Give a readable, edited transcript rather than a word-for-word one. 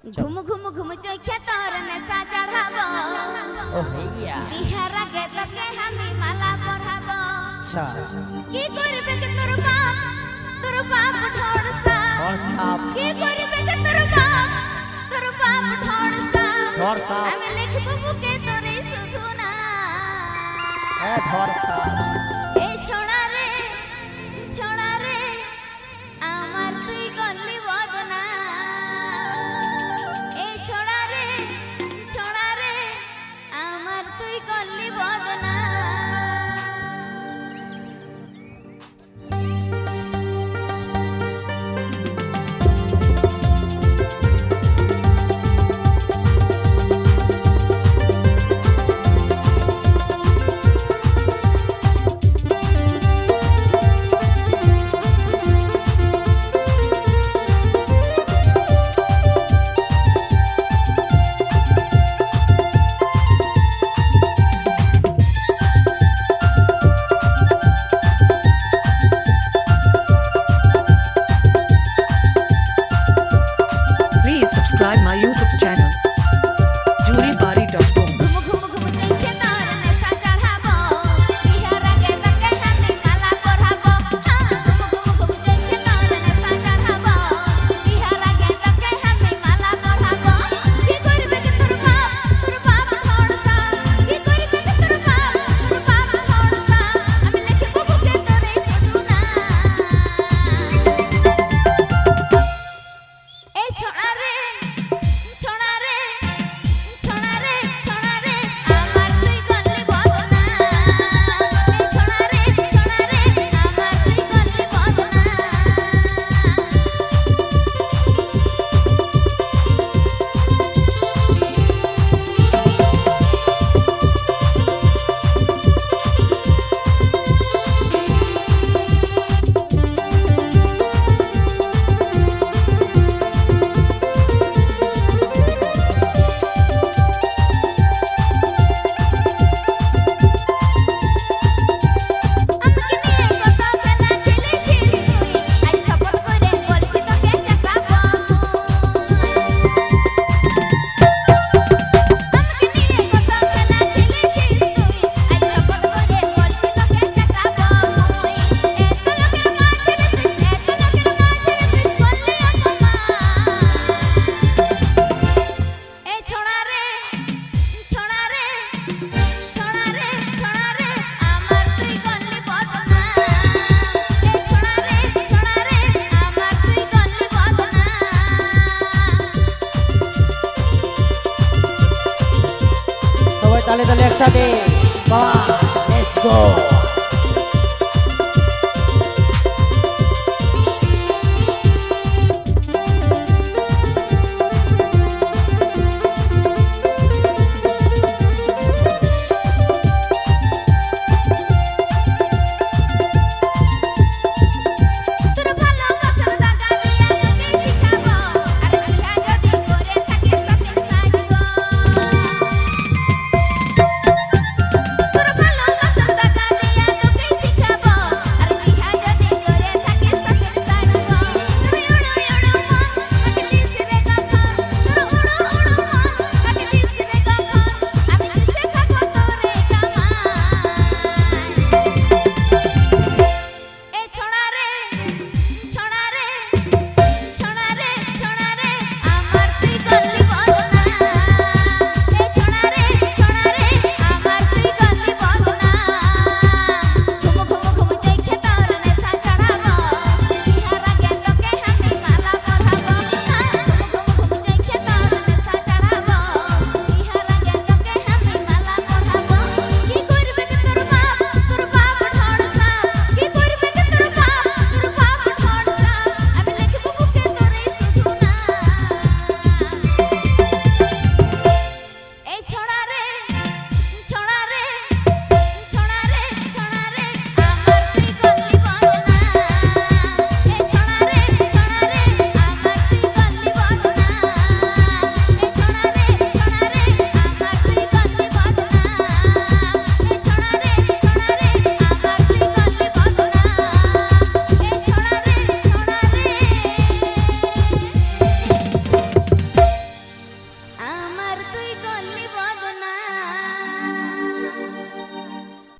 घुम घुम घुम चोखे तोर नशा चढ़ाबो ओ भैया बिहारा के तके हमी माला पढ़ाबो अच्छा की करबे के तोर बाप ढोड़सा और साहब की करबे के तोर बाप ढोड़सा और साहब हम लिखबो बुके तोरे सुधुना ए और साहब ए छोड़ा रे আমার তুই গল্লি বদনা এই ছোড়া রে আমার তুই গল্লি বদনা Subscribe my YouTube channel, juribari.com. घुम घुम घुम चोखे तोर नशा चढ़ाबो बिहारा के तके हमी माला पढ़ाबो घुम घुम घुम चोखे तोर नशा चढ़ाबो बिहारा के तके हमी माला पढ़ाबो की करबे के तोर बाप ढोड़सा की करबे के तोर बाप ढोड़सा हम लिखबो बुके तोरे सुधुना ए छोड़ा रे আমার তুই গল্লি বদনা এই ছোড়া রে আমার তুই গল্লি বদনা সবাই তালে তালে একসাথে বাবা লেটস গো